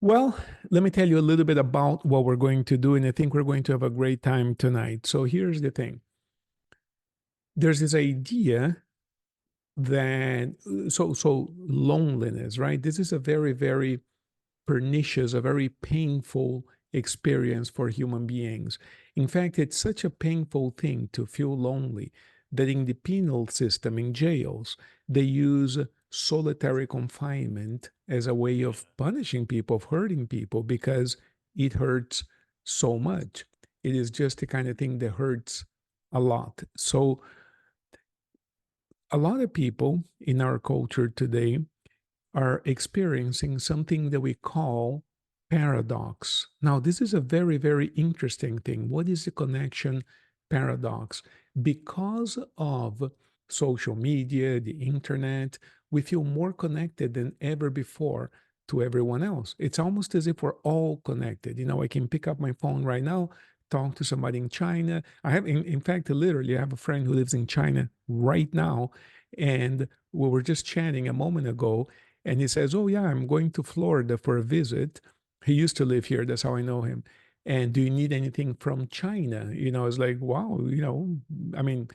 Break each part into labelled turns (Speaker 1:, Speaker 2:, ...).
Speaker 1: Well, let me tell you a little bit about what we're going to do, and I think we're going to have a great time tonight. So here's the thing. There's this idea that so loneliness, right? This is a very, very pernicious, a very painful experience for human beings. In fact, it's such a painful thing to feel lonely that in the penal system, in jails, they use solitary confinement as a way of punishing people, of hurting people, because it hurts so much. It is just the kind of thing that hurts a lot. So, a lot of people in our culture today are experiencing something that we call paradox. Now, this is a very, very interesting thing. What is the connection paradox? Because of social media, the internet, we feel more connected than ever before to everyone else. It's almost as if we're all connected. I can pick up my phone right now, talk to somebody in China. I have, in fact, literally, I have a friend who lives in China right now. And we were just chatting a moment ago, and he says, "Oh, yeah, I'm going to Florida for a visit." He used to live here. That's how I know him. And do you need anything from China? It's like, wow, I mean,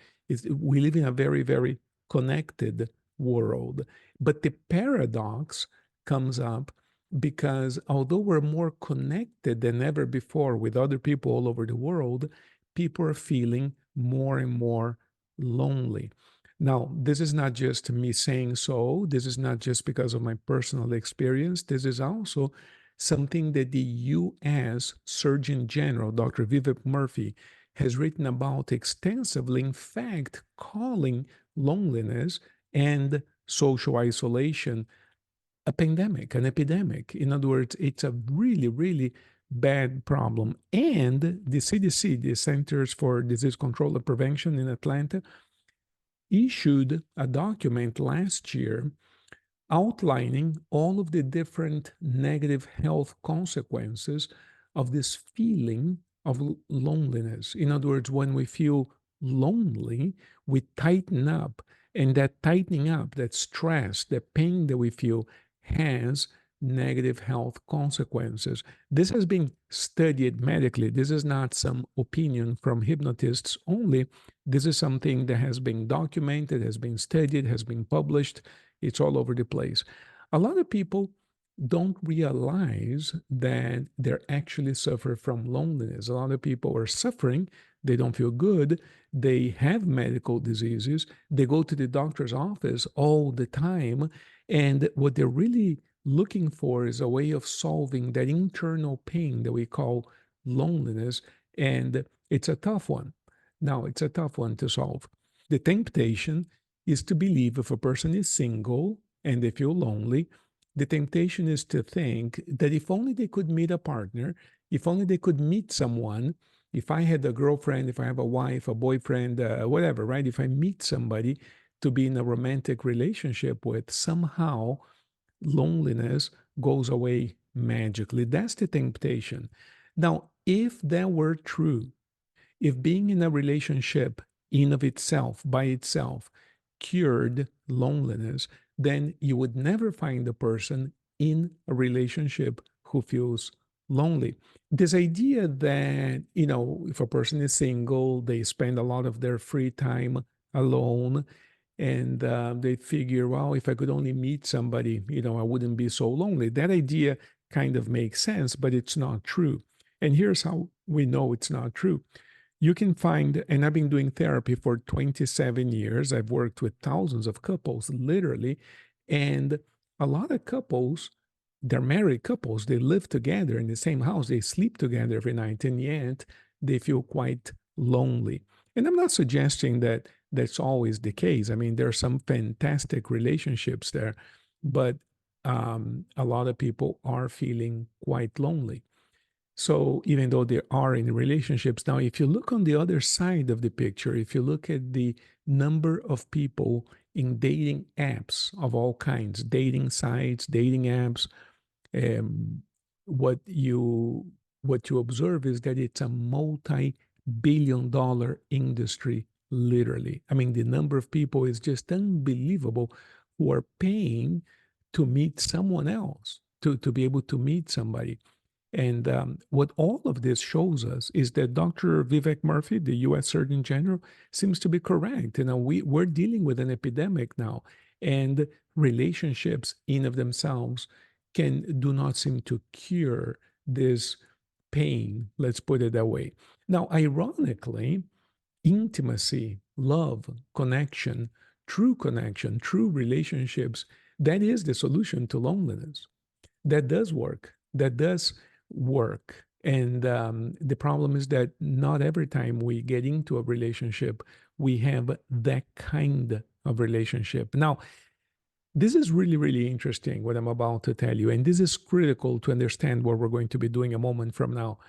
Speaker 1: we live in a very, very connected world. But the paradox comes up because although we're more connected than ever before with other people all over the world, people are feeling more and more lonely. Now, this is not just me saying so. This is not just because of my personal experience. This is also something that the US Surgeon General, Dr. Vivek Murphy, has written about extensively, in fact, calling loneliness and social isolation a pandemic, an epidemic. In other words, it's a really, really bad problem. And the CDC, the Centers for Disease Control and Prevention in Atlanta, issued a document last year outlining all of the different negative health consequences of this feeling of loneliness. In other words, when we feel lonely, we tighten up, and that tightening up, that stress, the pain that we feel has negative health consequences. This has been studied medically. This is not some opinion from hypnotists only. This is something that has been documented, has been studied, has been published. It's all over the place. A lot of people don't realize that they're actually suffer from loneliness. A lot of people are suffering. They don't feel good. They have medical diseases. They go to the doctor's office all the time. And what they're really looking for is a way of solving that internal pain that we call loneliness. And it's a tough one. Now, it's a tough one to solve. The temptation is to believe if a person is single and they feel lonely, the temptation is to think that if only they could meet a partner, if only they could meet someone, if I had a girlfriend, if I have a wife, a boyfriend, whatever, right? If I meet somebody to be in a romantic relationship with, somehow loneliness goes away magically. That's the temptation. Now, if that were true, if being in a relationship in of itself, by itself, cured loneliness, then you would never find a person in a relationship who feels lonely. This idea that, if a person is single, they spend a lot of their free time alone, and they figure, well, if I could only meet somebody, I wouldn't be so lonely. That idea kind of makes sense, but it's not true. And here's how we know it's not true. You can find, and I've been doing therapy for 27 years. I've worked with thousands of couples, literally. And a lot of couples, they're married couples, they live together in the same house, they sleep together every night, and yet they feel quite lonely. And I'm not suggesting that that's always the case. I mean, there are some fantastic relationships there, but a lot of people are feeling quite lonely. So even though they are in relationships, now if you look on the other side of the picture, if you look at the number of people in dating apps of all kinds, dating sites, dating apps, um, what you what you observe is that it's a multi-billion-dollar industry, literally. I mean, the number of people is just unbelievable who are paying to meet someone else, to be able to meet somebody. And what all of this shows us is that Dr. Vivek Murphy, the U.S. Surgeon General, seems to be correct. We're dealing with an epidemic now, and relationships in of themselves do not seem to cure this pain. Let's put it that way. Now, ironically, intimacy, love, connection, true relationships, that is the solution to loneliness. That does work. That does work. And the problem is that not every time we get into a relationship, we have that kind of relationship. Now, this is really, really interesting what I'm about to tell you. And this is critical to understand what we're going to be doing a moment from now.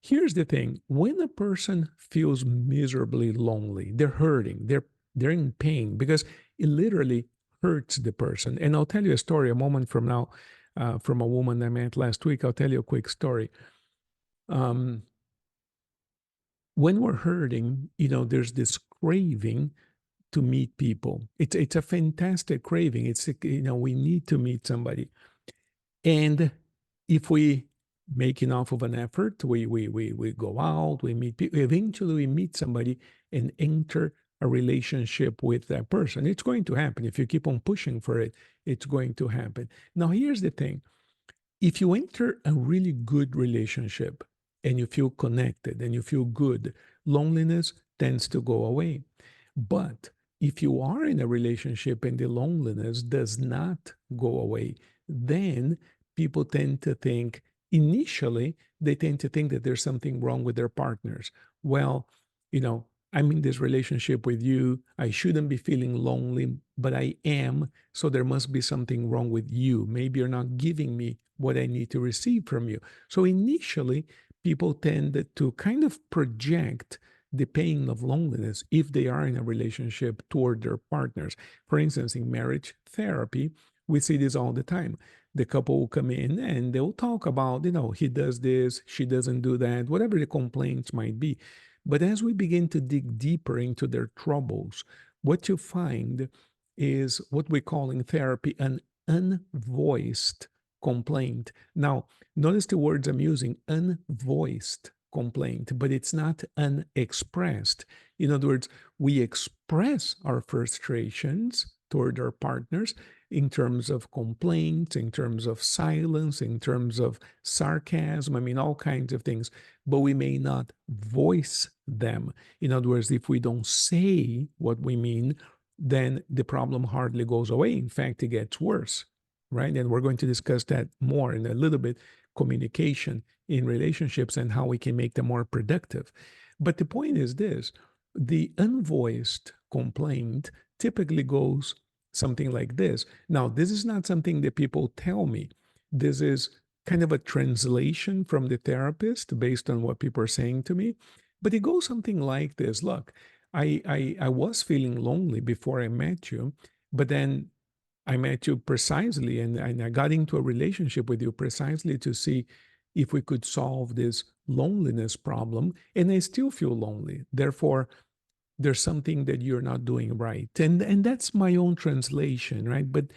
Speaker 1: Here's the thing. When a person feels miserably lonely, they're hurting, they're in pain because it literally hurts the person. And I'll tell you a story a moment from now from a woman I met last week. I'll tell you a quick story. When we're hurting, there's this craving to meet people. It's a fantastic craving. It's we need to meet somebody, and if we make enough of an effort, we go out, we meet people. Eventually, we meet somebody and enter a relationship with that person. It's going to happen if you keep on pushing for it. It's going to happen. Now, here's the thing: if you enter a really good relationship and you feel connected and you feel good, loneliness tends to go away. But if you are in a relationship and the loneliness does not go away, then people tend to think, initially, they tend to think that there's something wrong with their partners. Well, I'm in this relationship with you. I shouldn't be feeling lonely, but I am. So there must be something wrong with you. Maybe you're not giving me what I need to receive from you. So initially, people tend to kind of project the pain of loneliness if they are in a relationship toward their partners. For instance, in marriage therapy, we see this all the time. The couple will come in and they'll talk about, he does this, she doesn't do that, whatever the complaints might be. But as we begin to dig deeper into their troubles, what you find is what we call in therapy an unvoiced complaint. Now, notice the words I'm using, unvoiced complaint, but it's not unexpressed. In other words, we express our frustrations toward our partners in terms of complaints, in terms of silence, in terms of sarcasm, all kinds of things, but we may not voice them. In other words, if we don't say what we mean, then the problem hardly goes away. In fact, it gets worse, right? And we're going to discuss that more in a little bit, communication in relationships and how we can make them more productive. But the point is this: the unvoiced complaint typically goes something like this. Now, this is not something that people tell me. This is kind of a translation from the therapist based on what people are saying to me. But it goes something like this. Look, I was feeling lonely before I met you, but then I met you precisely and I got into a relationship with you precisely to see if we could solve this loneliness problem. And I still feel lonely. Therefore, there's something that you're not doing right. And that's my own translation, right? But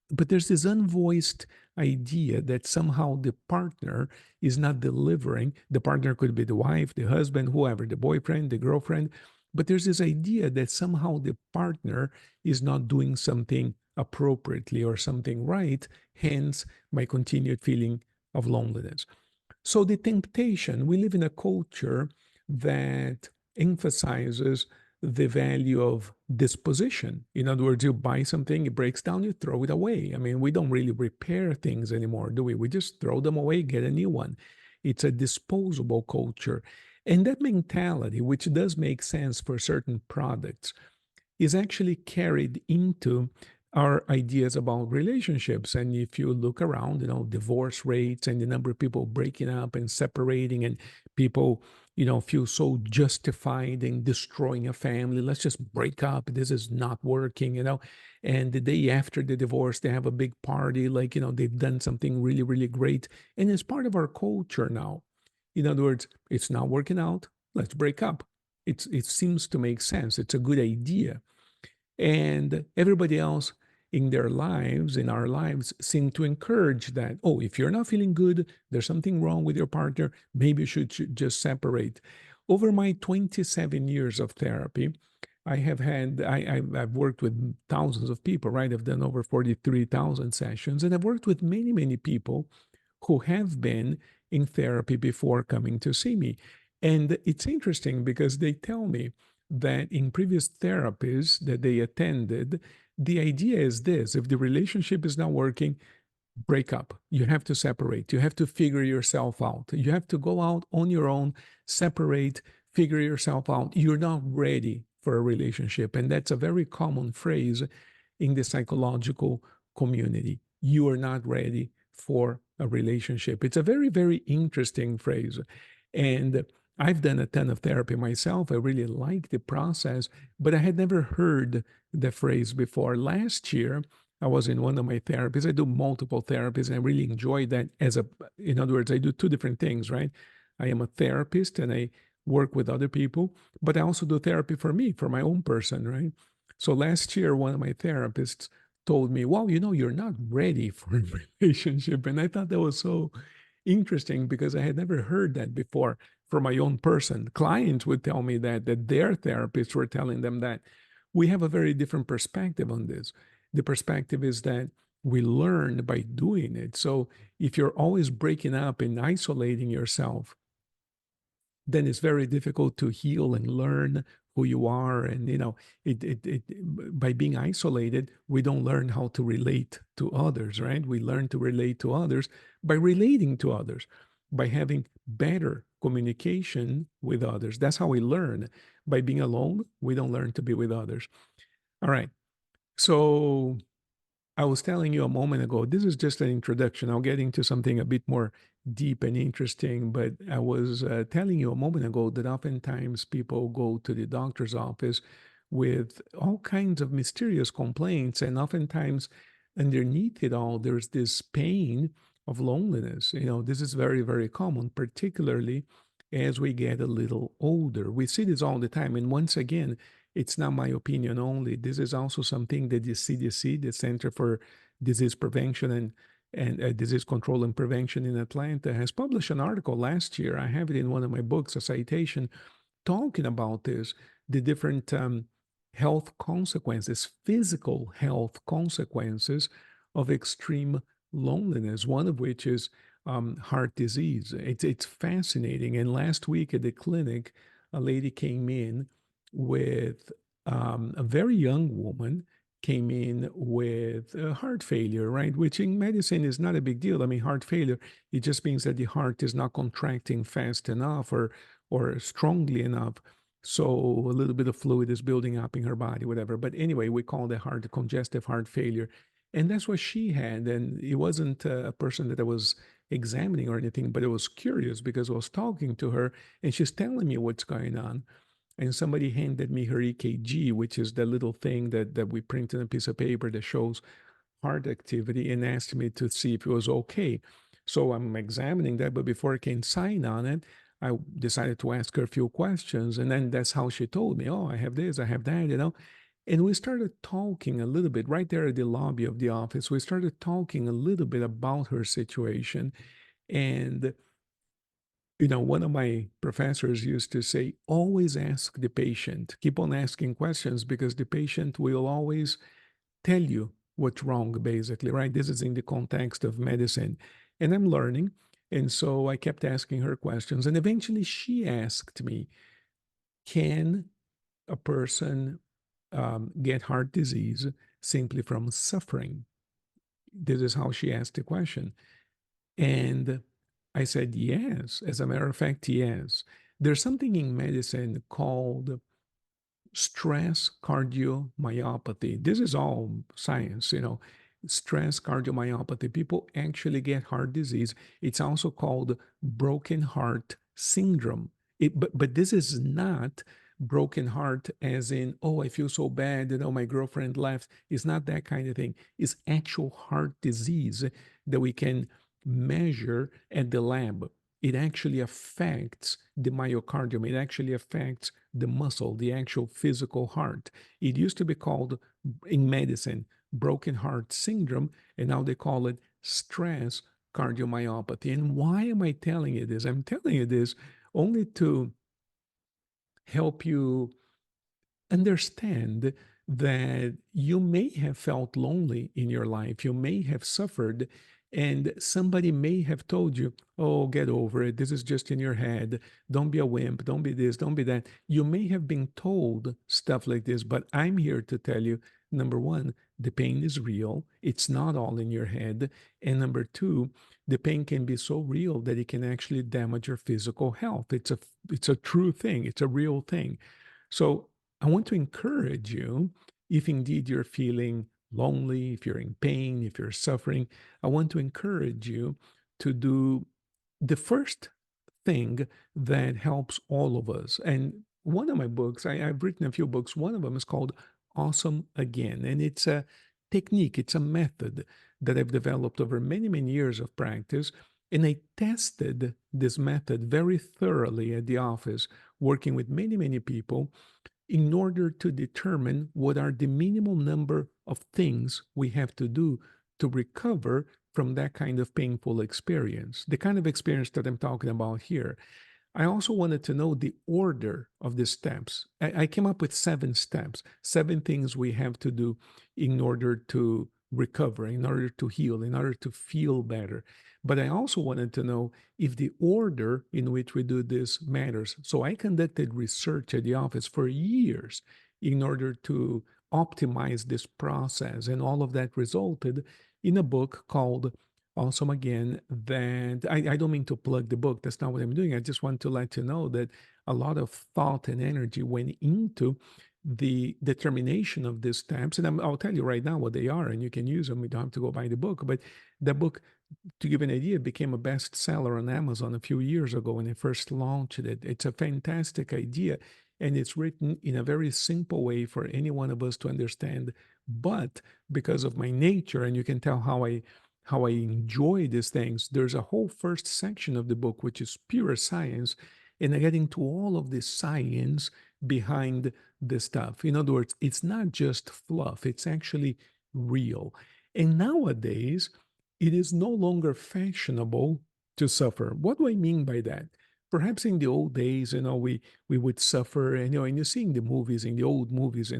Speaker 1: there's this unvoiced idea that somehow the partner is not delivering. The partner could be the wife, the husband, whoever, the boyfriend, the girlfriend. But there's this idea that somehow the partner is not doing something appropriately or something right, hence my continued feeling of loneliness. So the temptation, we live in a culture that emphasizes the value of disposition. In other words, you buy something, it breaks down, you throw it away. We don't really repair things anymore, do we? We just throw them away, get a new one. It's a disposable culture. And that mentality, which does make sense for certain products, is actually carried into our ideas about relationships. And if you look around, divorce rates and the number of people breaking up and separating, and people, feel so justified in destroying a family. Let's just break up. This is not working, And the day after the divorce, they have a big party, like, they've done something really, really great. And it's part of our culture now. In other words, it's not working out. Let's break up. It seems to make sense. It's a good idea. And everybody else in their lives, in our lives, seem to encourage that, oh, if you're not feeling good, there's something wrong with your partner, maybe you should just separate. Over my 27 years of therapy, I've worked with thousands of people, right? I've done over 43,000 sessions, and I've worked with many, many people who have been in therapy before coming to see me. And it's interesting because they tell me that in previous therapies that they attended, the idea is this: if the relationship is not working, break up. You have to separate. You have to figure yourself out. You have to go out on your own, separate, figure yourself out. You're not ready for a relationship. And that's a very common phrase in the psychological community. You are not ready for a relationship. It's a very, very interesting phrase. And I've done a ton of therapy myself. I really like the process, but I had never heard the phrase before. Last year, I was in one of my therapies. I do multiple therapies, and I really enjoy that. In other words, I do two different things, right? I am a therapist and I work with other people, but I also do therapy for me, for my own person, right? So last year, one of my therapists told me, well, you're not ready for a relationship. And I thought that was so interesting because I had never heard that before from my own person. Clients would tell me that their therapists were telling them that. We have a very different perspective on this. The perspective is that we learn by doing it. So if you're always breaking up and isolating yourself, then it's very difficult to heal and learn who you are. And by being isolated, we don't learn how to relate to others, right? We learn to relate to others by relating to others, by having better communication with others. That's how we learn. By being alone, we don't learn to be with others. All right. So I was telling you a moment ago, this is just an introduction. I'll get into something a bit more deep and interesting, but I was telling you a moment ago that oftentimes people go to the doctor's office with all kinds of mysterious complaints, and oftentimes underneath it all, there's this pain of loneliness. This is very, very common, particularly as we get a little older. We see this all the time. And once again, it's not my opinion only. This is also something that the CDC, the Center for Disease Prevention and Disease Control and Prevention in Atlanta, has published an article last year. I have it in one of my books, a citation, talking about this, the different health consequences, physical health consequences of extreme loneliness, one of which is heart disease. It's fascinating. And last week at the clinic, a lady came in with a very young woman came in with heart failure, right? Which in medicine is not a big deal. I mean, heart failure, it just means that the heart is not contracting fast enough or strongly enough. So a little bit of fluid is building up in her body, whatever. But anyway, we call the heart congestive heart failure. And that's what she had. And it wasn't a person that I was examining or anything, but I was curious because I was talking to her and she's telling me what's going on. And somebody handed me her EKG, which is the little thing that we print on a piece of paper that shows heart activity, and asked me to see if it was okay. So I'm examining that, but before I can sign on it, I decided to ask her a few questions. And then that's how she told me, oh, I have this, I have that. And we started talking a little bit right there at the lobby of the office. We started talking a little bit about her situation. And one of my professors used to say, always ask the patient, keep on asking questions because the patient will always tell you what's wrong, basically, right? This is in the context of medicine. And I'm learning. And so I kept asking her questions. And eventually she asked me, can a person get heart disease simply from suffering? This is how she asked the question. And I said, yes. As a matter of fact, yes. There's something in medicine called stress cardiomyopathy. This is all science. Stress cardiomyopathy. People actually get heart disease. It's also called broken heart syndrome. But this is not broken heart as in, oh, I feel so bad, my girlfriend left. It's not that kind of thing. It's actual heart disease that we can measure at the lab. It actually affects the myocardium. It actually affects the muscle, the actual physical heart. It used to be called in medicine broken heart syndrome, and now they call it stress cardiomyopathy. And why am I telling you this? I'm telling you this only to help you understand that you may have felt lonely in your life. You may have suffered, and somebody may have told you, oh, get over it. This is just in your head. Don't be a wimp. Don't be this. Don't be that. You may have been told stuff like this, but I'm here to tell you number one, the pain is real. It's not all in your head. And number two, the pain can be so real that it can actually damage your physical health. It's a true thing. It's a real thing. So I want to encourage you, if indeed you're feeling lonely, if you're in pain, if you're suffering, I want to encourage you to do the first thing that helps all of us. And one of my books, I've written a few books. One of them is called Awesome Again. And it's a technique, it's a method that I've developed over many, many years of practice. And I tested this method very thoroughly at the office, working with many, many people in order to determine what are the minimum number of things we have to do to recover from that kind of painful experience, the kind of experience that I'm talking about here. I also wanted to know the order of the steps. I came up with 7 steps, 7 things we have to do in order to recover, in order to heal, in order to feel better. But I also wanted to know if the order in which we do this matters. So I conducted research at the office for years in order to optimize this process. And all of that resulted in a book called Awesome Again. That I don't mean to plug the book. That's not what I'm doing. I just want to let you know that a lot of thought and energy went into the determination of these steps. And I'll tell you right now what they are, and you can use them. You don't have to go buy the book. But the book, to give you an idea, became a bestseller on Amazon a few years ago when I first launched it. It's a fantastic idea, and it's written in a very simple way for any one of us to understand. But because of my nature, and you can tell how I enjoy these things, there's a whole first section of the book which is pure science, and I get into all of the science behind the stuff. In other words, it's not just fluff; it's actually real. And nowadays, it is no longer fashionable to suffer. What do I mean by that? Perhaps in the old days, we would suffer, and you see in the movies, in the old movies,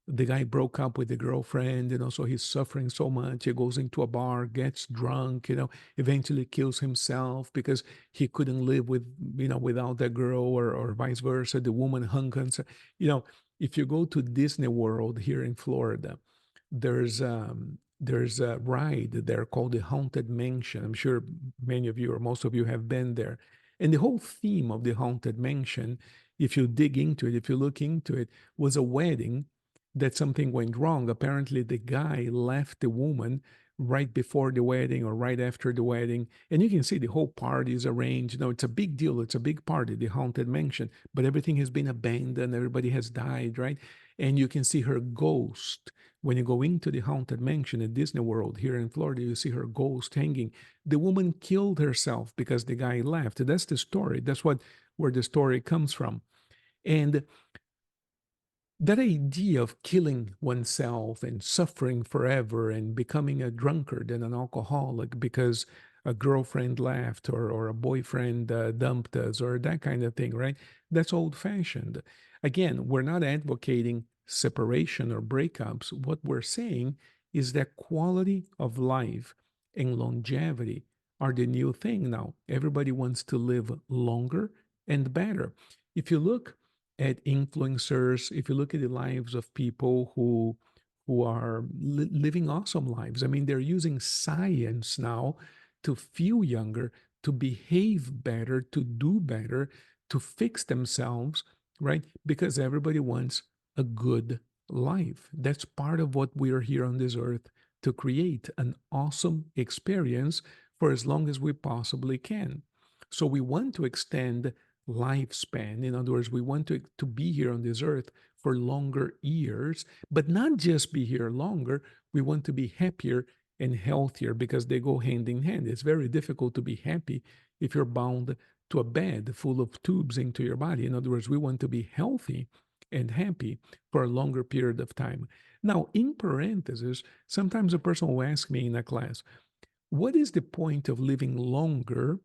Speaker 1: the guy broke up with the girlfriend, so he's suffering so much. He goes into a bar, gets drunk, eventually kills himself because he couldn't live without that girl, or vice versa. The woman hung herself. If you go to Disney World here in Florida, there's a ride there called the Haunted Mansion. I'm sure many of you or most of you have been there. And the whole theme of the Haunted Mansion, if you dig into it, if you look into it, was a wedding that something went wrong. Apparently, the guy left the woman right before the wedding or right after the wedding. And you can see the whole party is arranged. It's a big deal. It's a big party, the Haunted Mansion, but everything has been abandoned. Everybody has died, right? And you can see her ghost. When you go into the Haunted Mansion at Disney World here in Florida, you see her ghost hanging. The woman killed herself because the guy left. That's the story. That's where the story comes from. And that idea of killing oneself and suffering forever and becoming a drunkard and an alcoholic because a girlfriend left, or a boyfriend dumped us, or that kind of thing, right? That's old fashioned. Again, we're not advocating separation or breakups. What we're saying is that quality of life and longevity are the new thing now. Everybody wants to live longer and better. If you look at influencers, if you look at the lives of people who are living awesome lives, I mean, they're using science now to feel younger, to behave better, to do better, to fix themselves, right? Because everybody wants a good life. That's part of what we are here on this earth to create an awesome experience for as long as we possibly can. So we want to extend lifespan. In other words, we want to be here on this earth for longer years, but not just be here longer. We want to be happier and healthier because they go hand in hand. It's very difficult to be happy if you're bound to a bed full of tubes into your body. In other words, we want to be healthy and happy for a longer period of time. Now, in parentheses, sometimes a person will ask me in a class, what is the point of living longer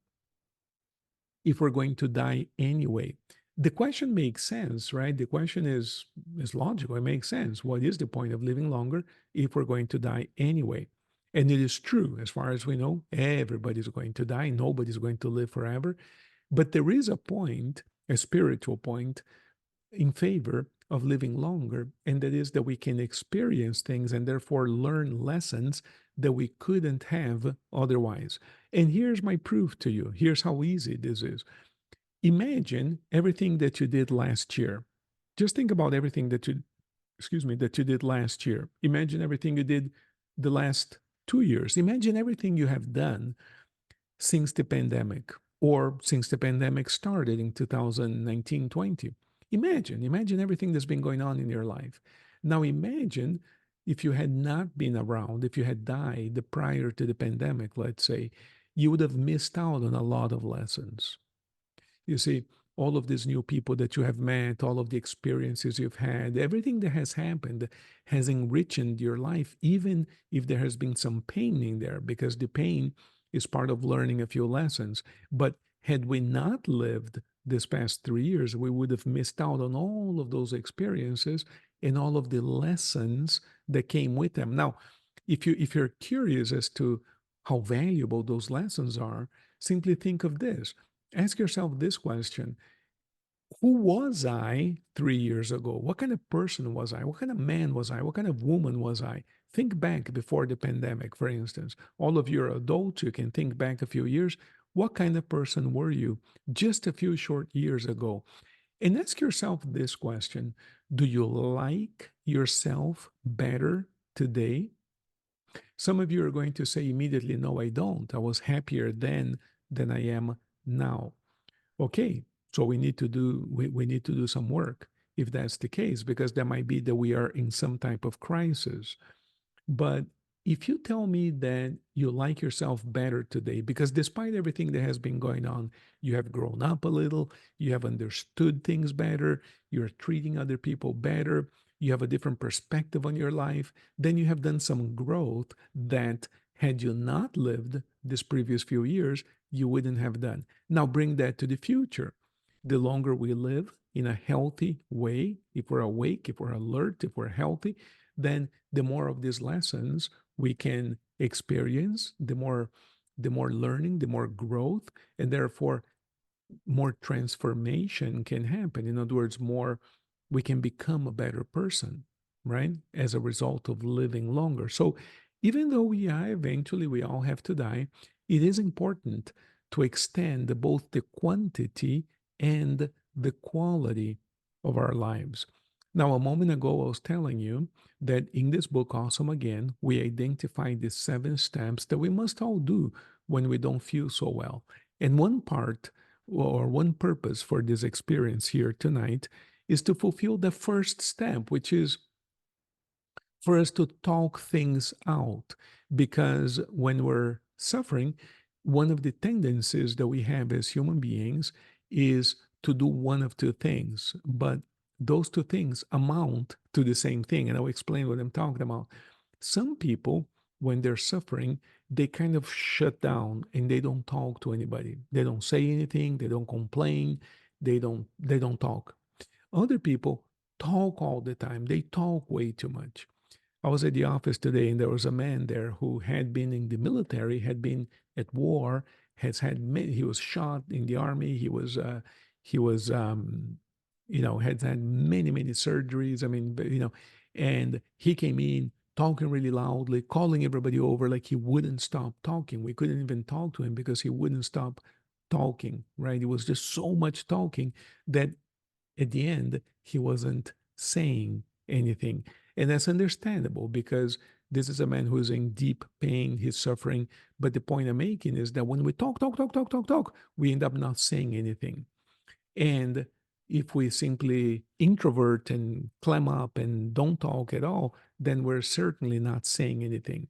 Speaker 1: if we're going to die anyway? The question makes sense, right? The question is logical. It makes sense. What is the point of living longer if we're going to die anyway? And it is true, as far as we know, everybody's going to die. Nobody's going to live forever. But there is a point, a spiritual point, in favor of living longer, and that is that we can experience things and therefore learn lessons that we couldn't have otherwise. And here's my proof to you. Here's how easy this is. Imagine everything that you did last year. Just think about everything that you, excuse me, that you did last year. Imagine everything you did the last 2 years. Imagine everything you have done since the pandemic or since the pandemic started in 2019-20. Imagine everything that's been going on in your life. Now imagine if you had not been around, if you had died prior to the pandemic, let's say, you would have missed out on a lot of lessons. You see, all of these new people that you have met, all of the experiences you've had, everything that has happened has enriched your life, even if there has been some pain in there, because the pain is part of learning a few lessons. But had we not lived this past 3 years, we would have missed out on all of those experiences and all of the lessons that came with them. Now, if you're curious as to how valuable those lessons are, simply think of this. Ask yourself this question: who was I 3 years ago? What kind of person was I? What kind of man was I? What kind of woman was I? Think back before the pandemic, for instance. All of you are adults, you can think back a few years. What kind of person were you just a few short years ago? And ask yourself this question: do you like yourself better today? Some of you are going to say immediately, no, I don't. I was happier then than I am now. Okay, so we need to do some work if that's the case, because that might be that we are in some type of crisis. But if you tell me that you like yourself better today, because despite everything that has been going on, you have grown up a little, you have understood things better, you're treating other people better, you have a different perspective on your life, then you have done some growth that had you not lived this previous few years, you wouldn't have done. Now bring that to the future. The longer we live in a healthy way, if we're awake, if we're alert, if we're healthy, then the more of these lessons we can experience, the more learning, the more growth, and therefore more transformation can happen. In other words, more we can become a better person, right? As a result of living longer. So even though we all have to die, it is important to extend both the quantity and the quality of our lives. Now, a moment ago, I was telling you that in this book, Awesome Again, we identify the 7 steps that we must all do when we don't feel so well. And one part or one purpose for this experience here tonight is to fulfill the first step, which is for us to talk things out. Because when we're suffering, one of the tendencies that we have as human beings is to do one of two things, but those two things amount to the same thing. And I'll explain what I'm talking about. Some people, when they're suffering, they kind of shut down and they don't talk to anybody. They don't say anything, they don't complain, they don't talk. Other people talk all the time. They talk way too much. I was at the office today and there was a man there who had been in the military, had been at war, he was shot in the army. He was, had had many, many surgeries. I mean, and he came in talking really loudly, calling everybody over like he wouldn't stop talking. We couldn't even talk to him because he wouldn't stop talking, right? It was just so much talking that at the end, he wasn't saying anything. And that's understandable because this is a man who is in deep pain, he's suffering. But the point I'm making is that when we talk, we end up not saying anything. And if we simply introvert and clam up and don't talk at all, then we're certainly not saying anything.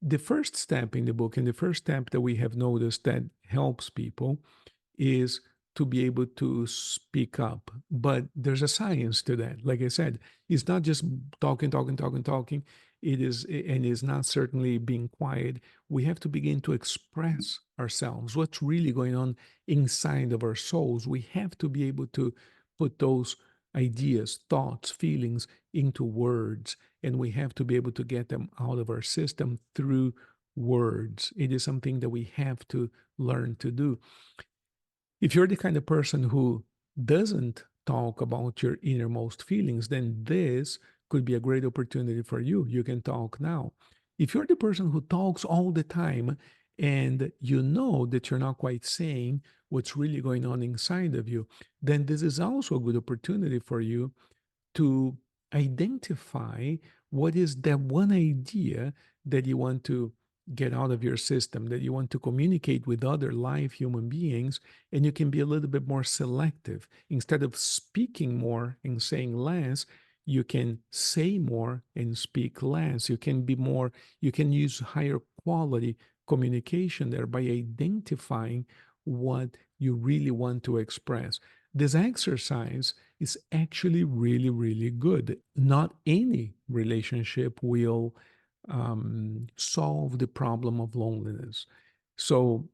Speaker 1: The first step in the book, and the first step that we have noticed that helps people, is to be able to speak up. But there's a science to that. Like I said, it's not just talking, talking, talking, talking. It is, and is not certainly being quiet. We have to begin to express ourselves, what's really going on inside of our souls. We have to be able to put those ideas, thoughts, feelings into words, and we have to be able to get them out of our system through words. It is something that we have to learn to do. If you're the kind of person who doesn't talk about your innermost feelings, then this could be a great opportunity for you. You can talk now. If you're the person who talks all the time and you know that you're not quite saying what's really going on inside of you, then this is also a good opportunity for you to identify what is that one idea that you want to get out of your system, that you want to communicate with other live human beings, and you can be a little bit more selective. Instead of speaking more and saying less, you can say more and speak less. You can be more, you can use higher quality communication there by identifying what you really want to express. This exercise is actually really, really good. Not any relationship will solve the problem of loneliness. So,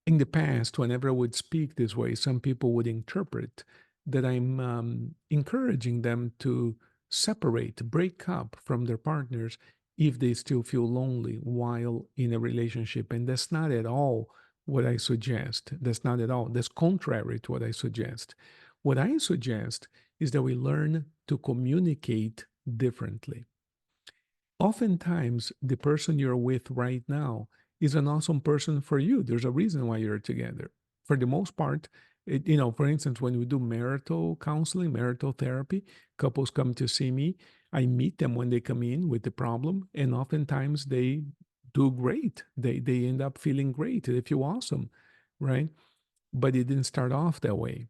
Speaker 1: in the past, whenever I would speak this way, some people would interpret that I'm encouraging them to separate, break up from their partners if they still feel lonely while in a relationship. And that's not at all what I suggest. That's not at all. That's contrary to what I suggest. What I suggest is that we learn to communicate differently. Oftentimes, the person you're with right now is an awesome person for you. There's a reason why you're together. For the most part, for instance, when we do marital counseling, marital therapy, couples come to see me. I meet them when they come in with the problem, and oftentimes they do great. They end up feeling great. They feel awesome, right? But it didn't start off that way.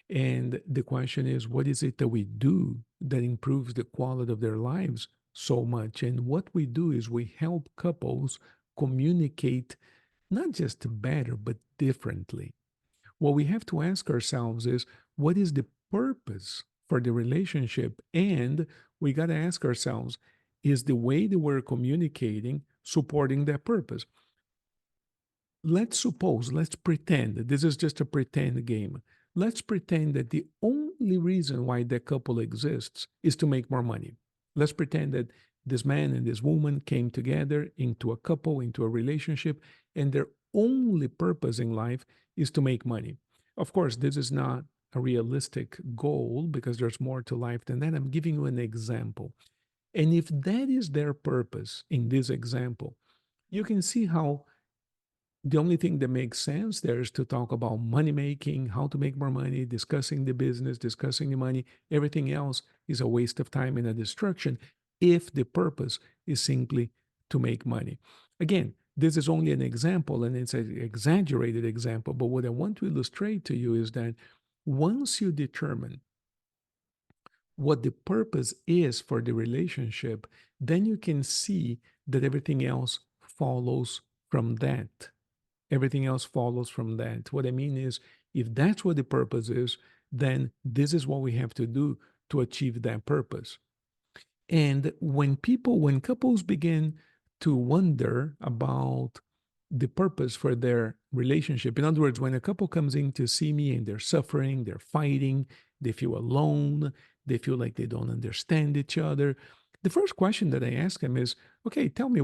Speaker 1: And the question is, what is it that we do that improves the quality of their lives so much? And what we do is we help couples communicate not just better, but differently. What we have to ask ourselves is, what is the purpose for the relationship? And we got to ask ourselves, is the way that we're communicating supporting that purpose? Let's suppose, let's pretend that this is just a pretend game. Let's pretend that the only reason why that couple exists is to make more money. Let's pretend that this man and this woman came together into a couple, into a relationship, and their only purpose in life is to make money. Of course, this is not a realistic goal because there's more to life than that. I'm giving you an example. And if that is their purpose in this example, you can see how the only thing that makes sense there is to talk about money making, how to make more money, discussing the business, discussing the money. Everything else is a waste of time and a distraction if the purpose is simply to make money. Again, this is only an example and it's an exaggerated example, but what I want to illustrate to you is that once you determine what the purpose is for the relationship, then you can see that everything else follows from that. Everything else follows from that. What I mean is, if that's what the purpose is, then this is what we have to do to achieve that purpose. And when couples begin to wonder about the purpose for their relationship, in other words, when a couple comes in to see me and they're suffering, they're fighting, they feel alone, they feel like they don't understand each other, the first question that I ask them is, okay, tell me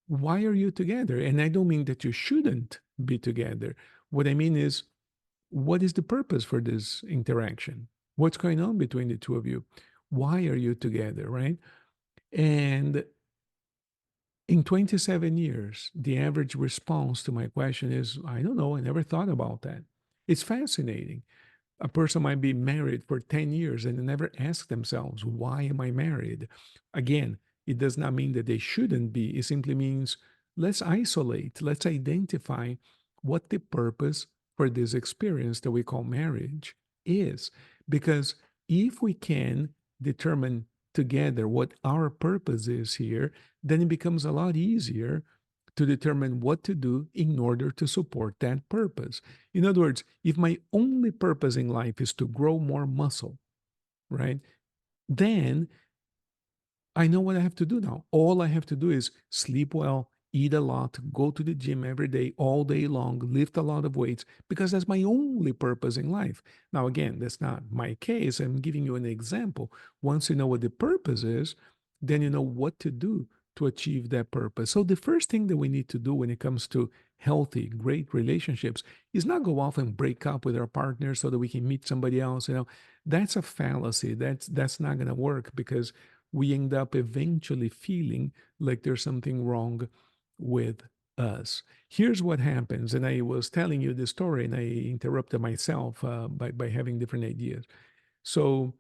Speaker 1: why are you together? And I don't mean that you shouldn't be together. What I mean is, what is the purpose for this interaction? What's going on between the two of you? Why are you together, right? And in 27 years, the average response to my question is, I don't know, I never thought about that. It's fascinating. A person might be married for 10 years and they never ask themselves, why am I married? Again, it does not mean that they shouldn't be. It simply means let's isolate, let's identify what the purpose for this experience that we call marriage is. Because if we can determine together what our purpose is here, then it becomes a lot easier to determine what to do in order to support that purpose. In other words, if my only purpose in life is to grow more muscle, right? Then I know what I have to do now. All I have to do is sleep well, eat a lot, go to the gym every day, all day long, lift a lot of weights, because that's my only purpose in life. Now, again, that's not my case. I'm giving you an example. Once you know what the purpose is, then you know what to do to achieve that purpose. So, the first thing that we need to do when it comes to healthy, great relationships is not go off and break up with our partner so that we can meet somebody else. That's a fallacy. That's not going to work because we end up eventually feeling like there's something wrong with us. Here's what happens, and I was telling you this story, and I interrupted myself by having different ideas. So,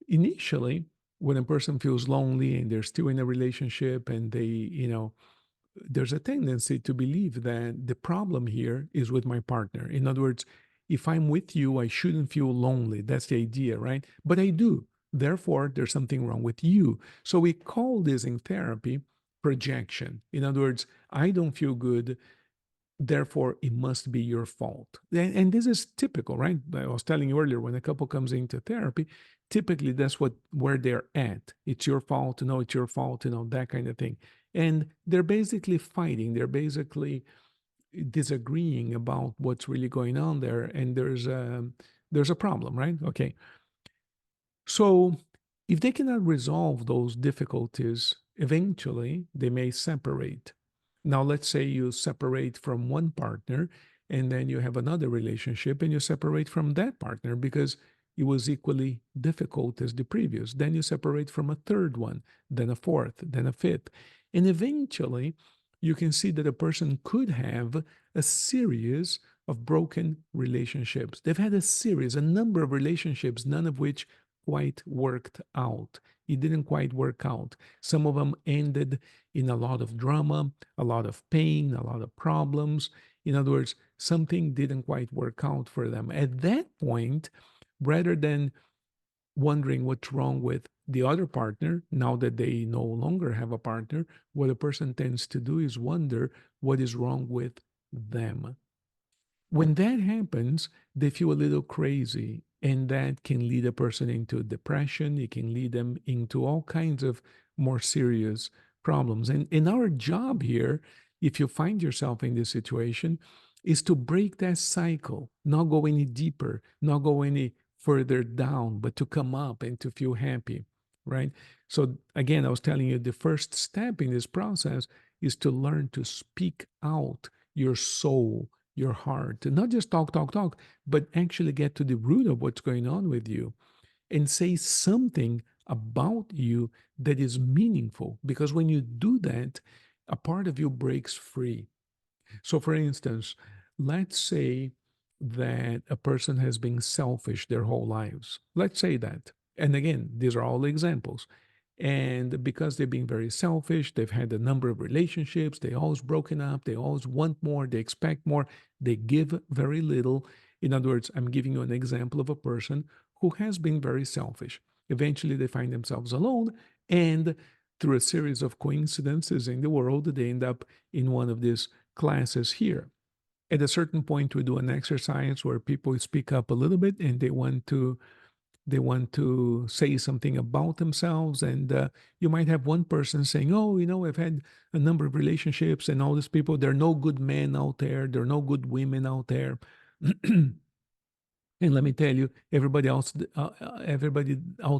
Speaker 1: initially, when a person feels lonely and they're still in a relationship and there's a tendency to believe that the problem here is with my partner. In other words, if I'm with you, I shouldn't feel lonely. That's the idea, right? But I do. Therefore, there's something wrong with you. So we call this in therapy projection. In other words, I don't feel good. Therefore, it must be your fault. And this is typical, right? I was telling you earlier, when a couple comes into therapy, typically that's where they're at. It's your fault, no, it's your fault, that kind of thing. And they're basically fighting. They're basically disagreeing about what's really going on there. And there's a problem, right? Okay. So if they cannot resolve those difficulties, eventually they may separate. Now, let's say you separate from one partner and then you have another relationship and you separate from that partner because it was equally difficult as the previous. Then you separate from a third one, then a fourth, then a fifth. And eventually you can see that a person could have a series of broken relationships. They've had a number of relationships, none of which quite worked out. It didn't quite work out. Some of them ended in a lot of drama, a lot of pain, a lot of problems. In other words, something didn't quite work out for them. At that point, rather than wondering what's wrong with the other partner, now that they no longer have a partner, what a person tends to do is wonder what is wrong with them. When that happens, they feel a little crazy, and that can lead a person into depression. It can lead them into all kinds of more serious problems. And in our job here, if you find yourself in this situation, is to break that cycle, not go any deeper, not go any further down, but to come up and to feel happy, right? So again, I was telling you the first step in this process is to learn to speak out your soul, your heart, to not just talk, but actually get to the root of what's going on with you and say something about you that is meaningful. Because when you do that, a part of you breaks free. So, for instance, let's say that a person has been selfish their whole lives. Let's say that. And again, these are all examples. And because they've been very selfish, they've had a number of relationships, they always broken up, they always want more, they expect more, they give very little. In other words, I'm giving you an example of a person who has been very selfish. Eventually, they find themselves alone, and through a series of coincidences in the world, they end up in one of these classes here. At a certain point, we do an exercise where people speak up a little bit and they want to say something about themselves. And you might have one person saying, oh, I've had a number of relationships and all these people, there are no good men out there are no good women out there. And let me tell you, everybody out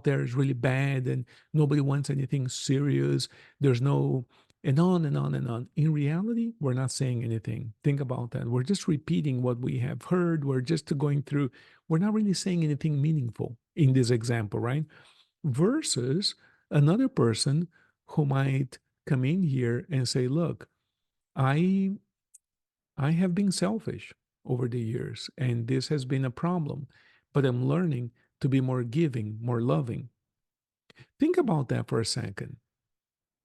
Speaker 1: there is really bad, and nobody wants anything serious. There's no, and on and on and on. In reality, we're not saying anything. Think about that. We're just repeating what we have heard. We're just going through. We're not really saying anything meaningful in this example, right? Versus another person who might come in here and say, "Look, I I have been selfish over the years, and this has been a problem, but I'm learning to be more giving, more loving." Think about that for a second.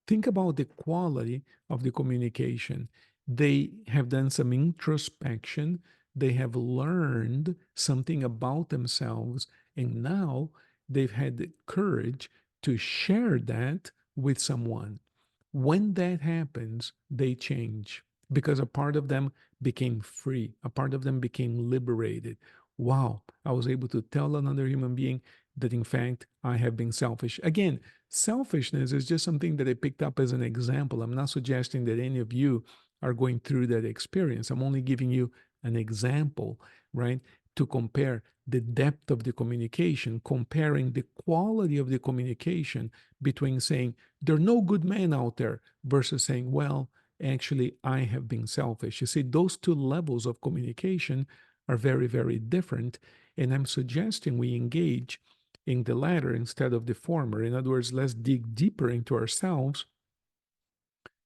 Speaker 1: Think about the quality of the communication. They have done some introspection, they have learned something about themselves, and now they've had the courage to share that with someone. When that happens, they change. because a part of them became free, a part of them became liberated. Wow, I was able to tell another human being that, in fact, I have been selfish. Again, selfishness is just something that I picked up as an example. I'm not suggesting that any of you are going through that experience. I'm only giving you an example, right? To compare the depth of the communication, comparing the quality of the communication between saying, there are no good men out there, versus saying, well, actually, I have been selfish. You see, those two levels of communication are very, very different. And I'm suggesting we engage in the latter instead of the former. In other words, let's dig deeper into ourselves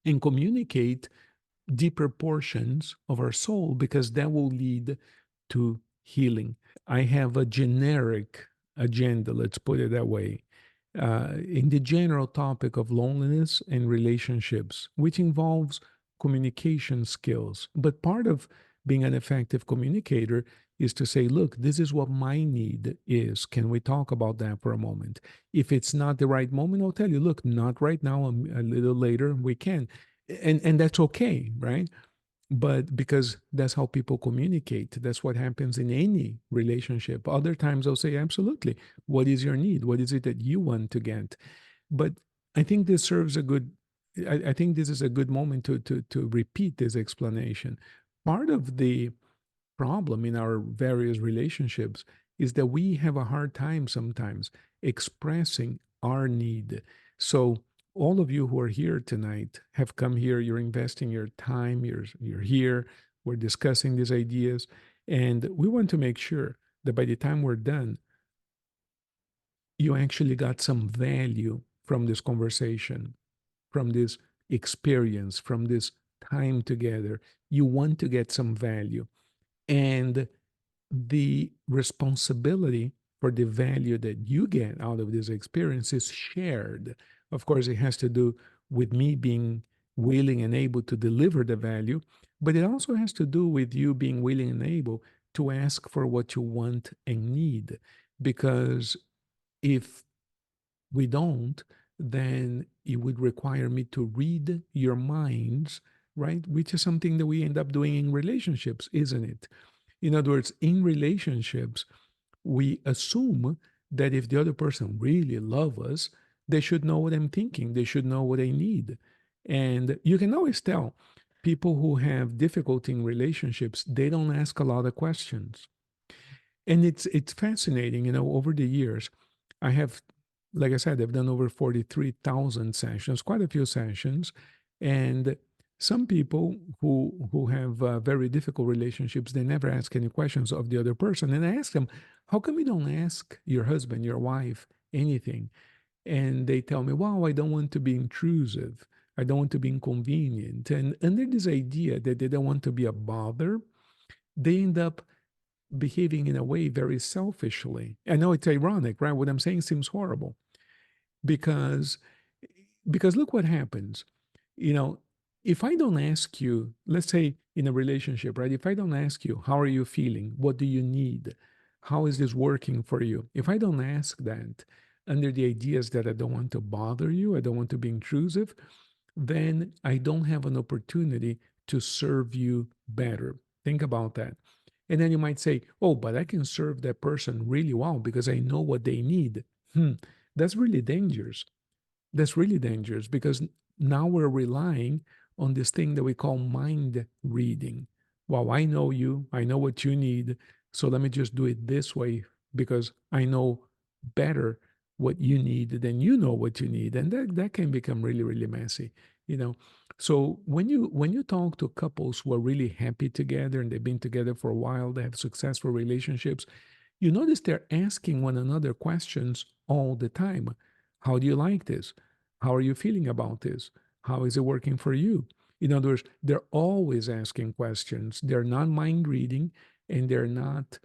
Speaker 1: and communicate deeper portions of our soul, because that will lead to healing. I have a generic agenda, let's put it that way, in the general topic of loneliness and relationships, which involves communication skills. But part of being an effective communicator is to say, look, this is what my need is. Can we talk about that for a moment? If it's not the right moment, I'll tell you, look, not right now, a little later, we can. And that's okay, right? But because that's how people communicate, that's what happens in any relationship. Other times I'll say, absolutely, what is your need? What is it that you want to get? But I think this serves a good, I think this is a good moment to repeat this explanation. Part of the problem in our various relationships is that we have a hard time sometimes expressing our need. So all of you who are here tonight have come here, you're investing your time, you're here, we're discussing these ideas, and we want to make sure that by the time we're done, you actually got some value from this conversation, from this experience, from this time together. You want to get some value. And the responsibility for the value that you get out of this experience is shared. Of course, it has to do with me being willing and able to deliver the value, but it also has to do with you being willing and able to ask for what you want and need. Because if we don't, then it would require me to read your minds, right? Which is something that we end up doing in relationships, isn't it? In other words, in relationships, we assume that if the other person really loves us, they should know what I'm thinking. They should know what I need. And you can always tell people who have difficulty in relationships, they don't ask a lot of questions. And it's fascinating, over the years, I have, like I said, I've done over 43,000 sessions, quite a few sessions. And some people who have very difficult relationships, they never ask any questions of the other person. And I ask them, how come you don't ask your husband, your wife, anything? And they tell me, wow, I don't want to be intrusive. I don't want to be inconvenient. And under this idea that they don't want to be a bother, they end up behaving in a way very selfishly. I know it's ironic, right? What I'm saying seems horrible because look what happens. You know, if I don't ask you, let's say in a relationship, right? If I don't ask you, how are you feeling? What do you need? How is this working for you? If I don't ask that under the ideas that I don't want to bother you, I don't want to be intrusive, then I don't have an opportunity to serve you better. Think about that. And then you might say, oh, but I can serve that person really well because I know what they need. That's really dangerous. That's really dangerous because now we're relying on this thing that we call mind reading. Well, I know you, I know what you need. So let me just do it this way because I know better what you need than you know what you need. And that can become really, really messy, you know. So when you talk to couples who are really happy together and they've been together for a while, they have successful relationships, you notice they're asking one another questions all the time. How do you like this? How are you feeling about this? How is it working for you? In other words, they're always asking questions. They're not mind reading and they're not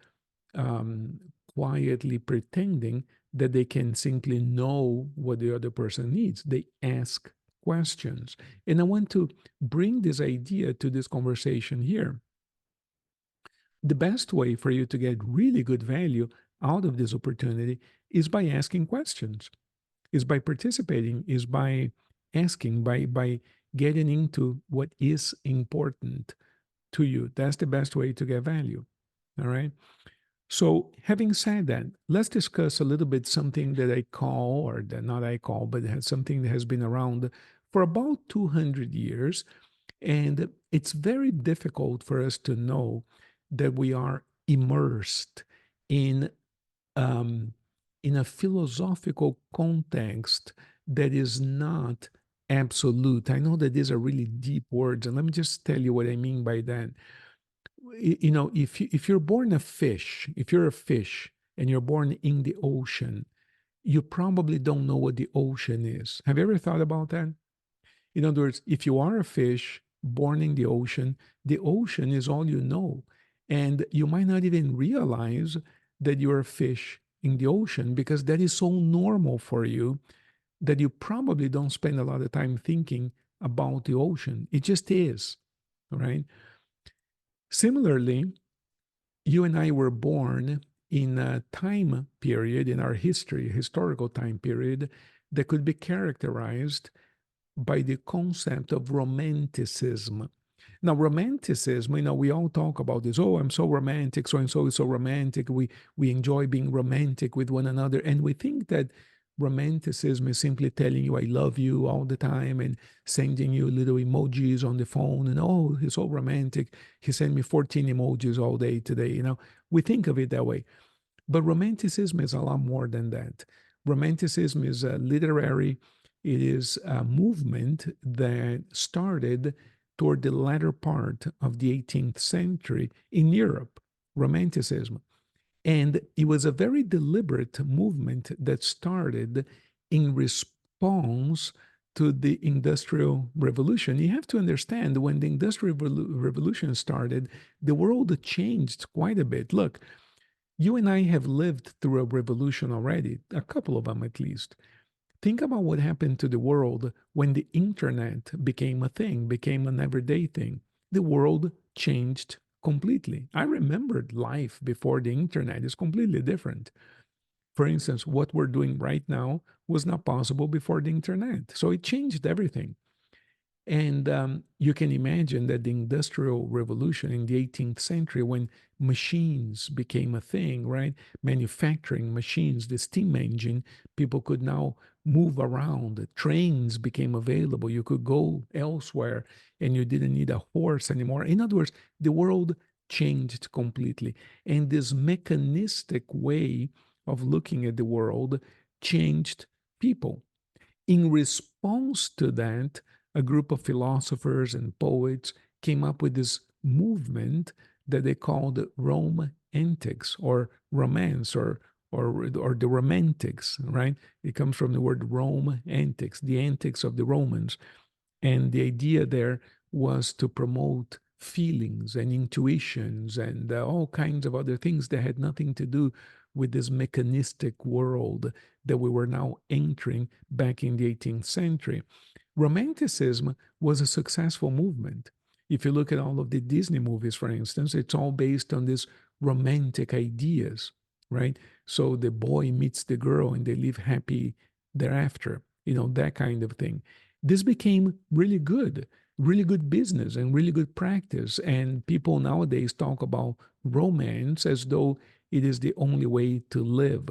Speaker 1: um, quietly pretending that they can simply know what the other person needs. They ask questions. And I want to bring this idea to this conversation here. The best way for you to get really good value out of this opportunity is by asking questions, is by participating, is by asking, by getting into what is important to you. That's the best way to get value. All right. So, having said that, let's discuss a little bit something that I call, or that not I call, but has something that has been around for about 200 years. And it's very difficult for us to know that we are immersed in um, in a philosophical context that is not absolute. I know that these are really deep words, and let me just tell you what I mean by that. If you're born a fish, if you're a fish and you're born in the ocean, you probably don't know what the ocean is. Have you ever thought about that? In other words, if you are a fish born in the ocean is all you know. And you might not even realize that you're a fish in the ocean because that is so normal for you that you probably don't spend a lot of time thinking about the ocean. It just is, right? Similarly, you and I were born in a time period in our history, historical time period, that could be characterized by the concept of romanticism. Now, romanticism, we all talk about this. Oh, I'm so romantic. So and so is so romantic. We enjoy being romantic with one another. And we think that romanticism is simply telling you, I love you all the time and sending you little emojis on the phone. And oh, he's so romantic. He sent me 14 emojis all day today. We think of it that way. But romanticism is a lot more than that. Romanticism is a literary, it is a movement that started toward the latter part of the 18th century in Europe, Romanticism. And it was a very deliberate movement that started in response to the Industrial Revolution. You have to understand when the Industrial Revolution started, the world changed quite a bit. Look, you and I have lived through a revolution already, a couple of them at least. Think about what happened to the world when the internet became a thing, became an everyday thing. The world changed completely. I remembered life before the internet is completely different. For instance, what we're doing right now was not possible before the internet. So it changed everything. And you can imagine that the Industrial Revolution in the 18th century, when machines became a thing, right? Manufacturing machines, the steam engine, people could now move around. The trains became available. You could go elsewhere and you didn't need a horse anymore. In other words, the world changed completely. And this mechanistic way of looking at the world changed people. In response to that, a group of philosophers and poets came up with this movement that they called Rome antics or romance or the romantics, right? It comes from the word Rome antics, the antics of the Romans. And the idea there was to promote feelings and intuitions and all kinds of other things that had nothing to do with this mechanistic world that we were now entering back in the 18th century. Romanticism was a successful movement. If you look at all of the Disney movies, for instance, it's all based on these romantic ideas, right? So the boy meets the girl and they live happy thereafter, that kind of thing. This became really good business and really good practice. And people nowadays talk about romance as though it is the only way to live.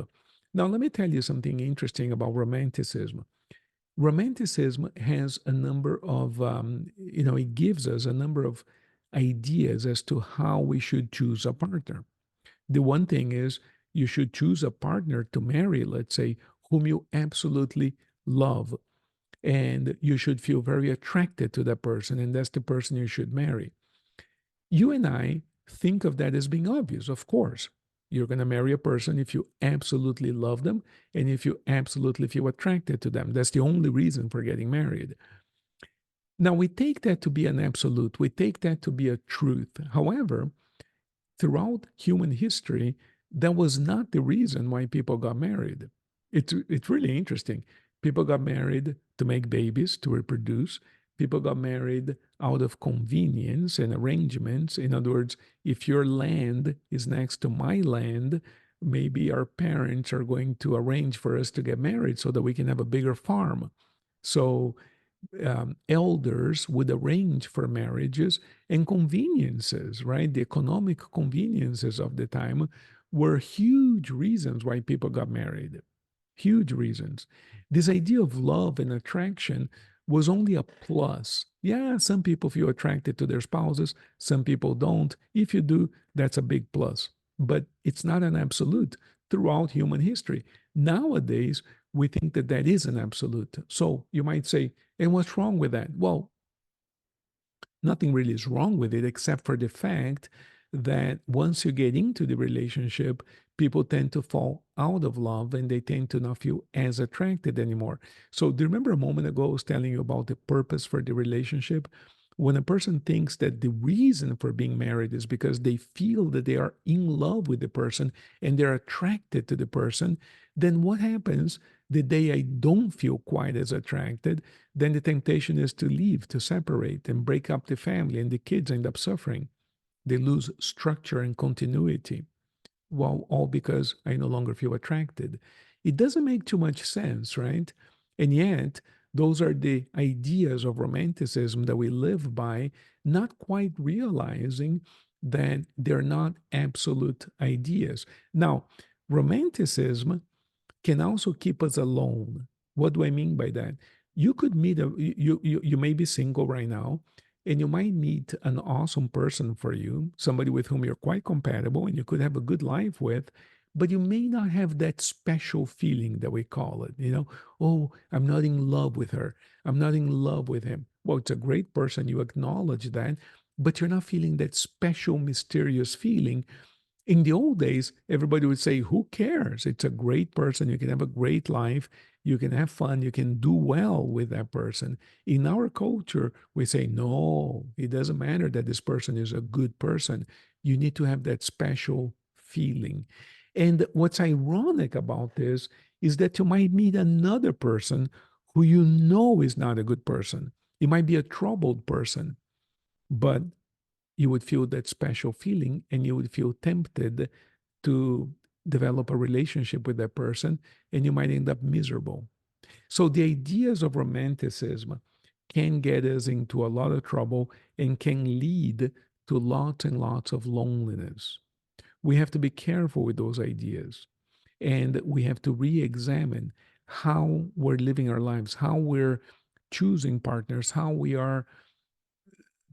Speaker 1: Now, let me tell you something interesting about romanticism. Romanticism has a number of, it gives us a number of ideas as to how we should choose a partner. The one thing is you should choose a partner to marry, let's say, whom you absolutely love. And you should feel very attracted to that person, and that's the person you should marry. You and I think of that as being obvious, of course. You're going to marry a person if you absolutely love them and if you absolutely feel attracted to them. That's the only reason for getting married. Now, we take that to be an absolute, we take that to be a truth. However, throughout human history, that was not the reason why people got married. It's really interesting. People got married to make babies, to reproduce. People got married out of convenience and arrangements. In other words, if your land is next to my land, maybe our parents are going to arrange for us to get married so that we can have a bigger farm. So elders would arrange for marriages, and conveniences, right? The economic conveniences of the time were huge reasons why people got married. Huge reasons. This idea of love and attraction was only a plus. Yeah, some people feel attracted to their spouses, some people don't. If you do, that's a big plus. But it's not an absolute throughout human history. Nowadays, we think that that is an absolute. So you might say, and what's wrong with that? Well, nothing really is wrong with it except for the fact that once you get into the relationship, people tend to fall out of love and they tend to not feel as attracted anymore. So, do you remember a moment ago I was telling you about the purpose for the relationship? When a person thinks that the reason for being married is because they feel that they are in love with the person and they're attracted to the person, then what happens the day I don't feel quite as attracted? Then the temptation is to leave, to separate, and break up the family, and the kids end up suffering. They lose structure and continuity. Well, all because I no longer feel attracted. It doesn't make too much sense, right? And yet, those are the ideas of romanticism that we live by, not quite realizing that they're not absolute ideas. Now, romanticism can also keep us alone. What do I mean by that? You could meet you may be single right now, and you might meet an awesome person for you, somebody with whom you're quite compatible and you could have a good life with, but you may not have that special feeling that we call it, oh, I'm not in love with her. I'm not in love with him. Well, it's a great person, you acknowledge that, but you're not feeling that special mysterious feeling. In the old days, everybody would say, who cares? It's a great person. You can have a great life. You can have fun. You can do well with that person. In our culture, we say, no, it doesn't matter that this person is a good person. You need to have that special feeling. And what's ironic about this is that you might meet another person who you know is not a good person. It might be a troubled person, but you would feel that special feeling and you would feel tempted to develop a relationship with that person, and you might end up miserable. So the ideas of romanticism can get us into a lot of trouble and can lead to lots and lots of loneliness. We have to be careful with those ideas, and we have to re-examine how we're living our lives, how we're choosing partners, how we are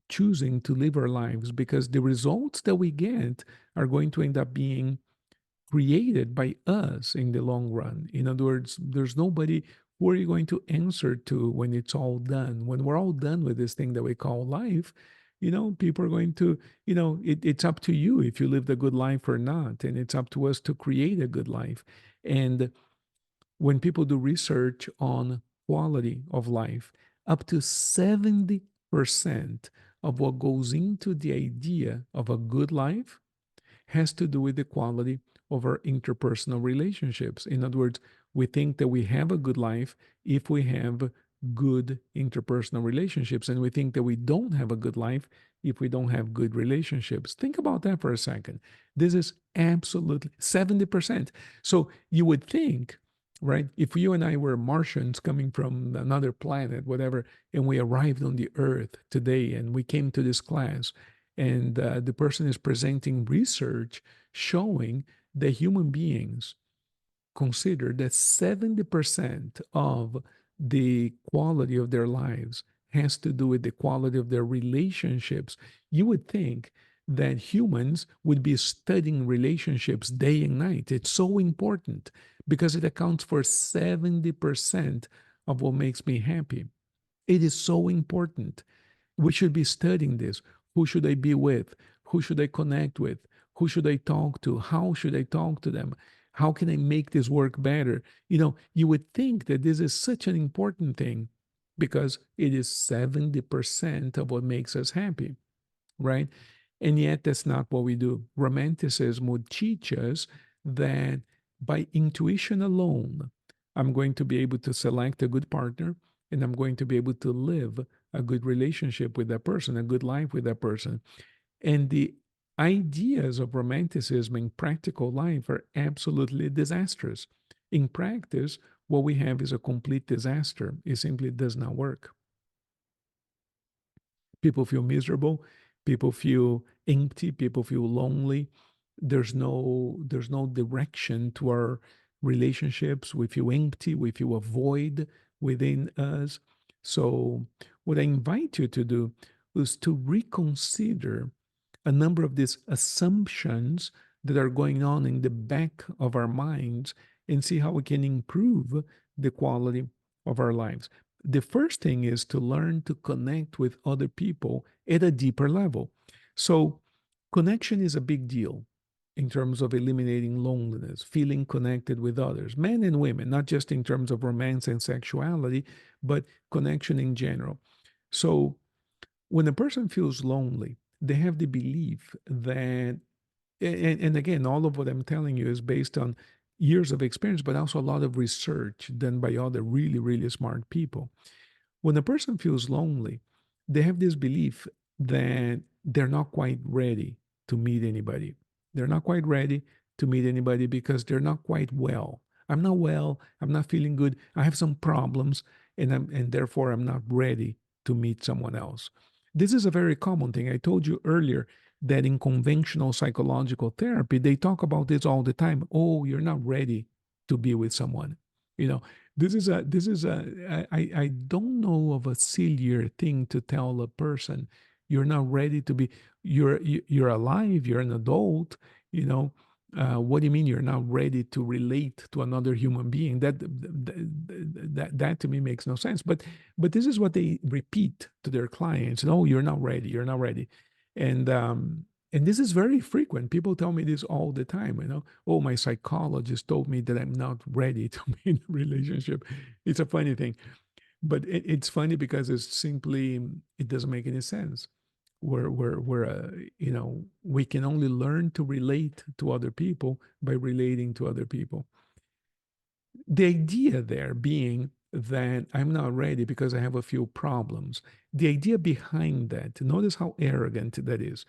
Speaker 1: choosing to live our lives, because the results that we get are going to end up being created by us in the long run. In other words, there's nobody who are you going to answer to when it's all done. When we're all done with this thing that we call life, people are going to, it's up to you if you lived a good life or not. And it's up to us to create a good life. And when people do research on quality of life, up to 70% of what goes into the idea of a good life has to do with the quality of our interpersonal relationships. In other words, we think that we have a good life if we have good interpersonal relationships, and we think that we don't have a good life if we don't have good relationships. Think about that for a second. This is absolutely 70%. So you would think, right, if you and I were Martians coming from another planet, whatever, and we arrived on the Earth today and we came to this class, and the person is presenting research showing that human beings consider that 70% of the quality of their lives has to do with the quality of their relationships. You would think that humans would be studying relationships day and night. It's so important because it accounts for 70% of what makes me happy. It is so important. We should be studying this. Who should I be with? Who should I connect with? Who should I talk to? How should I talk to them? How can I make this work better? You would think that this is such an important thing because it is 70% of what makes us happy, right? And yet, that's not what we do. Romanticism would teach us that by intuition alone, I'm going to be able to select a good partner and I'm going to be able to live a good relationship with that person, a good life with that person. And the ideas of romanticism in practical life are absolutely disastrous. In practice, what we have is a complete disaster. It simply does not work. People feel miserable, people feel empty, people feel lonely. There's no direction to our relationships. We feel empty, we feel a void within us. So what I invite you to do is to reconsider a number of these assumptions that are going on in the back of our minds and see how we can improve the quality of our lives. The first thing is to learn to connect with other people at a deeper level. So, connection is a big deal in terms of eliminating loneliness, feeling connected with others, men and women, not just in terms of romance and sexuality, but connection in general. So, when a person feels lonely, they have the belief that, and again, all of what I'm telling you is based on years of experience, but also a lot of research done by other really, really smart people. When a person feels lonely, they have this belief that they're not quite ready to meet anybody. They're not quite ready to meet anybody because they're not quite well. I'm not well. I'm not feeling good. I have some problems, and therefore I'm not ready to meet someone else. This is a very common thing. I told you earlier that in conventional psychological therapy, they talk about this all the time. Oh, you're not ready to be with someone. You know, I don't know of a sillier thing to tell a person. You're not ready to be, you're alive, you're an adult, you know. What do you mean you're not ready to relate to another human being? That to me makes no sense. But this is what they repeat to their clients. No, you're not ready. You're not ready. And and this is very frequent. People tell me this all the time, you know. Oh, my psychologist told me that I'm not ready to be in a relationship. It's a funny thing, but it's funny because it's simply, it doesn't make any sense. You know, we can only learn to relate to other people by relating to other people. The idea there being that I'm not ready because I have a few problems. The idea behind that, notice how arrogant that is.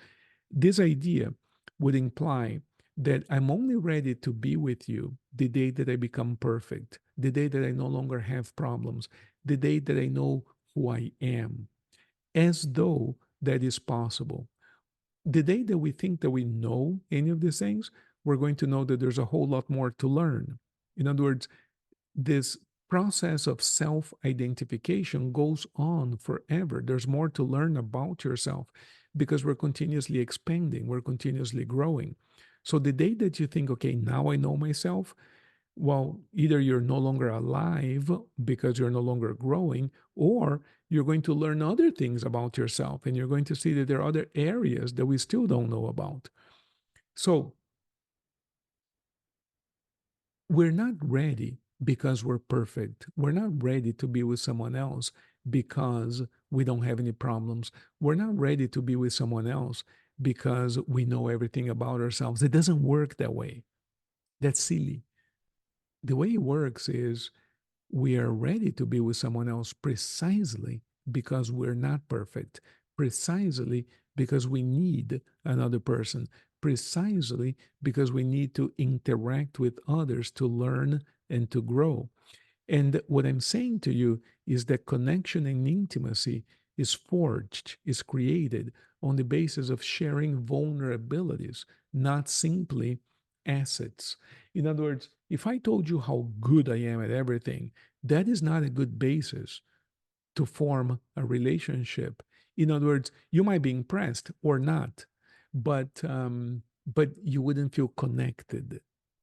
Speaker 1: This idea would imply that I'm only ready to be with you the day that I become perfect, the day that I no longer have problems, the day that I know who I am, as though that is possible. The day that we think that we know any of these things, we're going to know that there's a whole lot more to learn. In other words, this process of self identification goes on forever. There's more to learn about yourself because we're continuously expanding, we're continuously growing. So the day that you think, okay, now I know myself, well, either you're no longer alive because you're no longer growing, or you're going to learn other things about yourself and you're going to see that there are other areas that we still don't know about. So we're not ready because we're perfect. We're not ready to be with someone else because we don't have any problems. We're not ready to be with someone else because we know everything about ourselves. It doesn't work that way. That's silly. The way it works is we are ready to be with someone else precisely because we're not perfect, precisely because we need another person, precisely because we need to interact with others to learn and to grow. And what I'm saying to you is that connection and intimacy is forged, is created on the basis of sharing vulnerabilities, not simply assets. In other words, if I told you how good I am at everything, that is not a good basis to form a relationship. In other words, you might be impressed or not, but you wouldn't feel connected,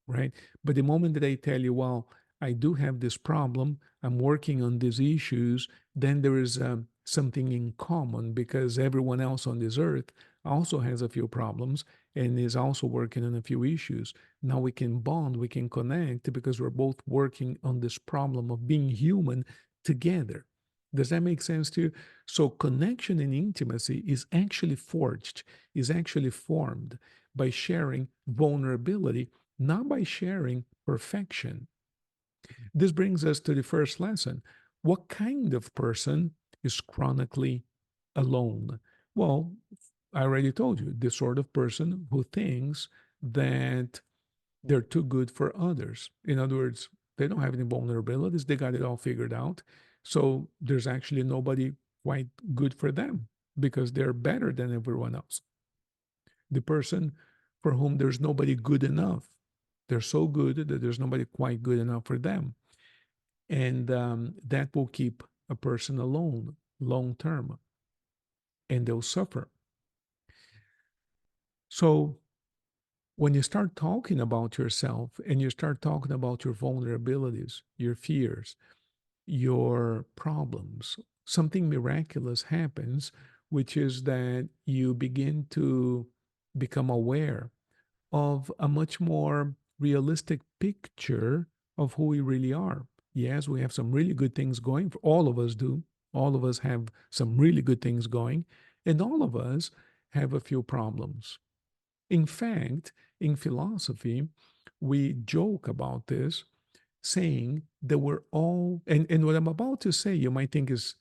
Speaker 1: right? But the moment that I tell you, well, I do have this problem, I'm working on these issues, then there is something in common because everyone else on this earth also has a few problems and is also working on a few issues. Now we can bond, we can connect because we're both working on this problem of being human together. Does that make sense to you? So connection and intimacy is actually forged, is actually formed by sharing vulnerability, not by sharing perfection. This brings us to the first lesson. What kind of person is chronically alone? Well, I already told you, the sort of person who thinks that they're too good for others. In other words, they don't have any vulnerabilities, they got it all figured out. So there's actually nobody quite good for them because they're better than everyone else. The person for whom there's nobody good enough, they're so good that there's nobody quite good enough for them. And that will keep a person alone long term, and they'll suffer. So when you start talking about yourself and you start talking about your vulnerabilities, your fears, your problems, something miraculous happens, which is that you begin to become aware of a much more realistic picture of who we really are. Yes, we have some really good things going. For all of us do. All of us have some really good things going, and all of us have a few problems. In fact, in philosophy, we joke about this, saying that we're all, and what I'm about to say, you might think is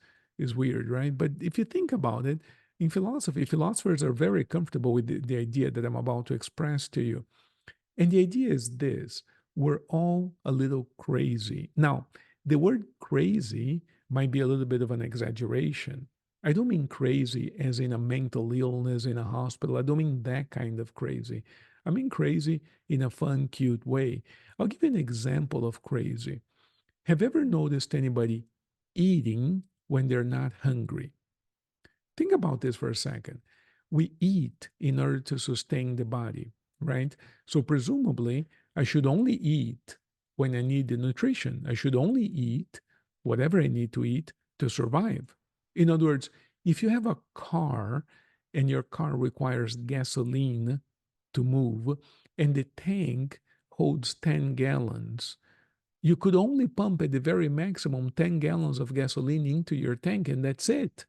Speaker 1: weird, right? But if you think about it, in philosophy, philosophers are very comfortable with the idea that I'm about to express to you. And the idea is this: we're all a little crazy. Now, the word crazy might be a little bit of an exaggeration. I don't mean crazy as in a mental illness in a hospital. I don't mean that kind of crazy. I mean crazy in a fun, cute way. I'll give you an example of crazy. Have you ever noticed anybody eating when they're not hungry? Think about this for a second. We eat in order to sustain the body, right? So presumably, I should only eat when I need the nutrition. I should only eat whatever I need to eat to survive. In other words, if you have a car and your car requires gasoline to move and the tank holds 10 gallons, you could only pump at the very maximum 10 gallons of gasoline into your tank, and that's it,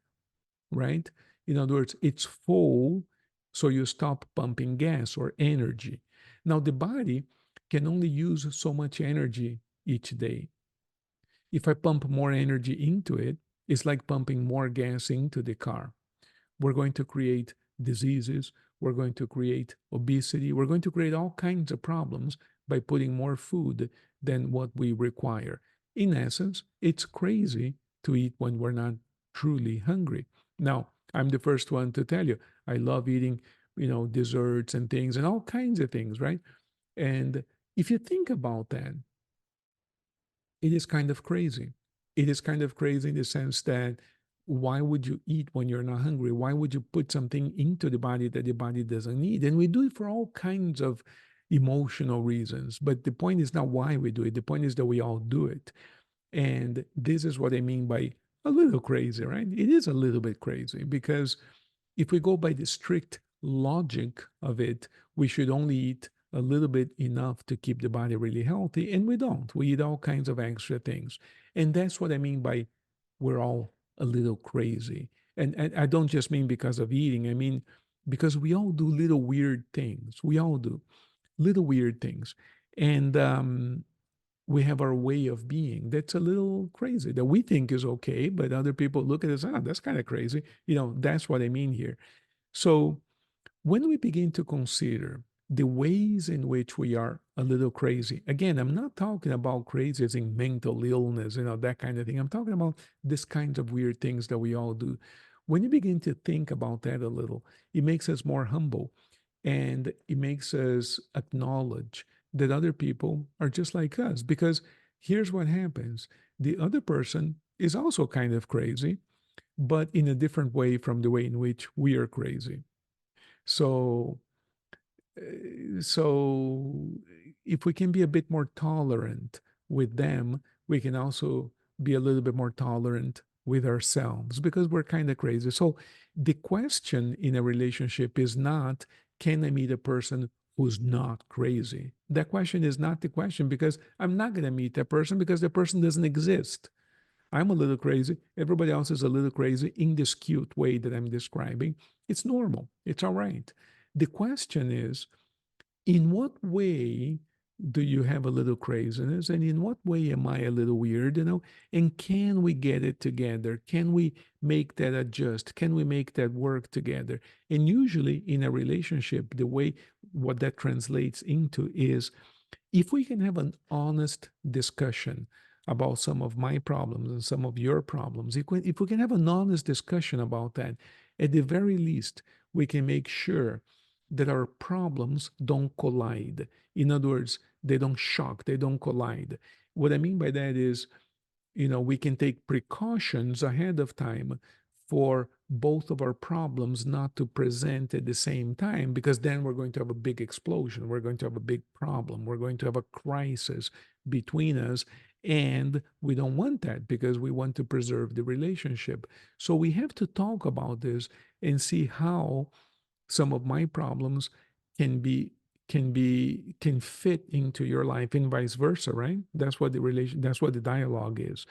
Speaker 1: right? In other words, it's full, so you stop pumping gas or energy. Now, the body can only use so much energy each day. If I pump more energy into it, it's like pumping more gas into the car. We're going to create diseases. We're going to create obesity. We're going to create all kinds of problems by putting more food than what we require. In essence, it's crazy to eat when we're not truly hungry. Now, I'm the first one to tell you, I love eating, desserts and things and all kinds of things, right? And if you think about that, it is kind of crazy. It is kind of crazy in the sense that why would you eat when you're not hungry? Why would you put something into the body that the body doesn't need? And we do it for all kinds of emotional reasons. But the point is not why we do it. The point is that we all do it. And this is what I mean by a little crazy, right? It is a little bit crazy because if we go by the strict logic of it, we should only eat a little bit enough to keep the body really healthy. And we don't. We eat all kinds of extra things. And that's what I mean by we're all a little crazy. And I don't just mean because of eating, I mean because we all do little weird things. We all do little weird things. And we have our way of being that's a little crazy that we think is okay, but other people look at us, that's kind of crazy. That's what I mean here. So when we begin to consider the ways in which we are a little crazy, again, I'm not talking about crazy as in mental illness, that kind of thing. I'm talking about this kinds of weird things that we all do. When you begin to think about that a little, it makes us more humble and it makes us acknowledge that other people are just like us. Because here's what happens: the other person is also kind of crazy, but in a different way from the way in which we are crazy. So, so if we can be a bit more tolerant with them, we can also be a little bit more tolerant with ourselves because we're kind of crazy. So the question in a relationship is not, can I meet a person who's not crazy? That question is not the question because I'm not going to meet that person because the person doesn't exist. I'm a little crazy. Everybody else is a little crazy in this cute way that I'm describing. It's normal. It's all right. The question is, in what way do you have a little craziness? And in what way am I a little weird? And can we get it together? Can we make that adjust? Can we make that work together? And usually in a relationship, the way what that translates into is if we can have an honest discussion about some of my problems and some of your problems, if we can have an honest discussion about that, At the very least, we can make sure that our problems don't collide. In other words, they don't shock, they don't collide. What I mean by that is, we can take precautions ahead of time for both of our problems not to present at the same time, because then we're going to have a big explosion. We're going to have a big problem. We're going to have a crisis between us. And we don't want that because we want to preserve the relationship. So we have to talk about this and see how some of my problems can fit into your life and vice versa, right? That's what the dialogue is.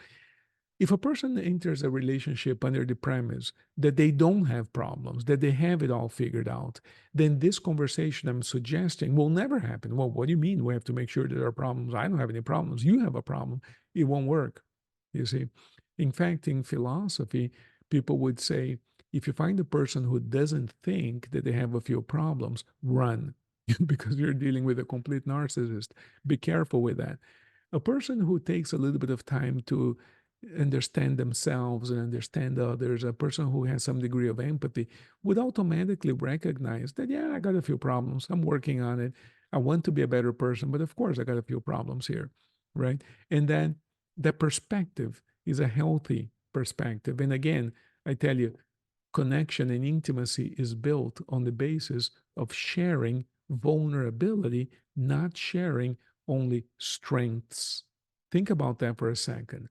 Speaker 1: If a person enters a relationship under the premise that they don't have problems, that they have it all figured out, then this conversation I'm suggesting will never happen. Well, what do you mean we have to make sure that there are problems? I don't have any problems. You have a problem. It won't work. You see? In fact, in philosophy, people would say, if you find a person who doesn't think that they have a few problems, run because you're dealing with a complete narcissist. Be careful with that. A person who takes a little bit of time to understand themselves and understand others, a person who has some degree of empathy, would automatically recognize that, yeah, I got a few problems. I'm working on it. I want to be a better person, but of course, I got a few problems here, right? And then that perspective is a healthy perspective. And again, I tell you, connection and intimacy is built on the basis of sharing vulnerability, not sharing only strengths. Think about that for a second.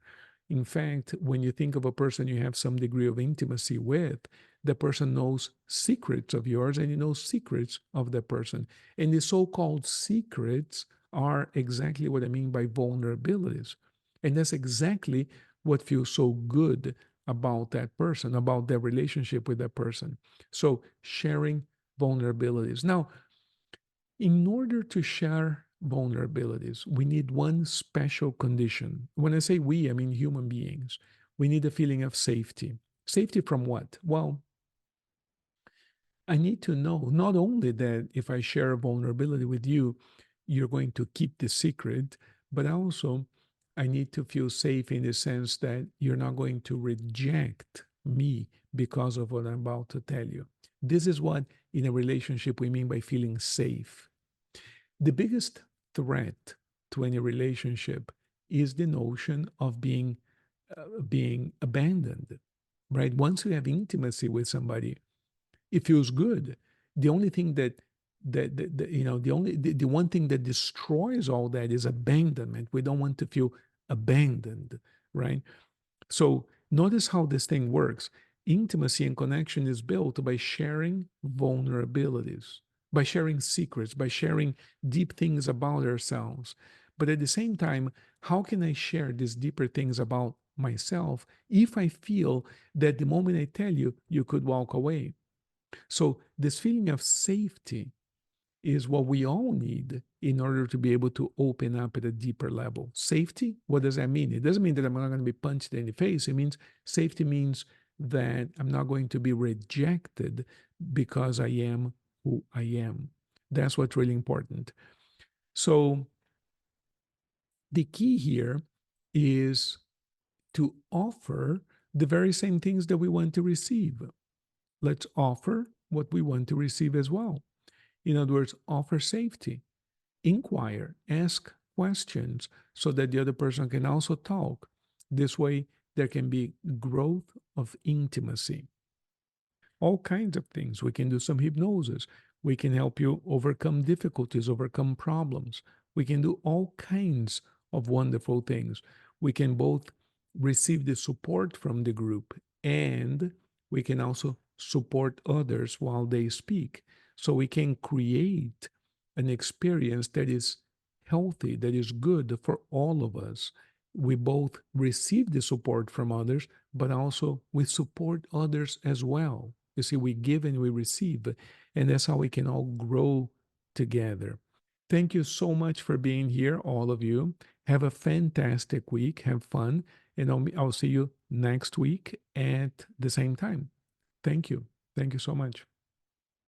Speaker 1: In fact, when you think of a person you have some degree of intimacy with, the person knows secrets of yours and you know secrets of the person. And the so called secrets are exactly what I mean by vulnerabilities. And that's exactly what feels so good about that person, about their relationship with that person. So, sharing vulnerabilities. Now, in order to share vulnerabilities, we need one special condition. When I say we, I mean human beings. We need a feeling of safety. Safety from what? Well, I need to know not only that if I share a vulnerability with you, you're going to keep the secret, but also I need to feel safe in the sense that you're not going to reject me because of what I'm about to tell you. This is what in a relationship we mean by feeling safe. The biggest threat to any relationship is the notion of being abandoned, right? Once you have intimacy with somebody, it feels good. The only thing the one thing that destroys all that is abandonment. We don't want to feel abandoned, right? So notice how this thing works. Intimacy and connection is built by sharing vulnerabilities, by sharing secrets, by sharing deep things about ourselves. But at the same time, how can I share these deeper things about myself if I feel that the moment I tell you, you could walk away? So, this feeling of safety is what we all need in order to be able to open up at a deeper level. Safety, what does that mean? It doesn't mean that I'm not going to be punched in the face. It means safety means that I'm not going to be rejected because I am who I am. That's what's really important. So, the key here is to offer the very same things that we want to receive. Let's offer what we want to receive as well. In other words, offer safety, inquire, ask questions so that the other person can also talk. This way, there can be growth of intimacy. All kinds of things. We can do some hypnosis. We can help you overcome difficulties, overcome problems. We can do all kinds of wonderful things. We can both receive the support from the group and we can also support others while they speak. So we can create an experience that is healthy, that is good for all of us. We both receive the support from others, but also we support others as well. You see, we give and we receive, and that's how we can all grow together. Thank you so much for being here, all of you. Have a fantastic week. Have fun. And I'll see you next week at the same time. Thank you. Thank you so much.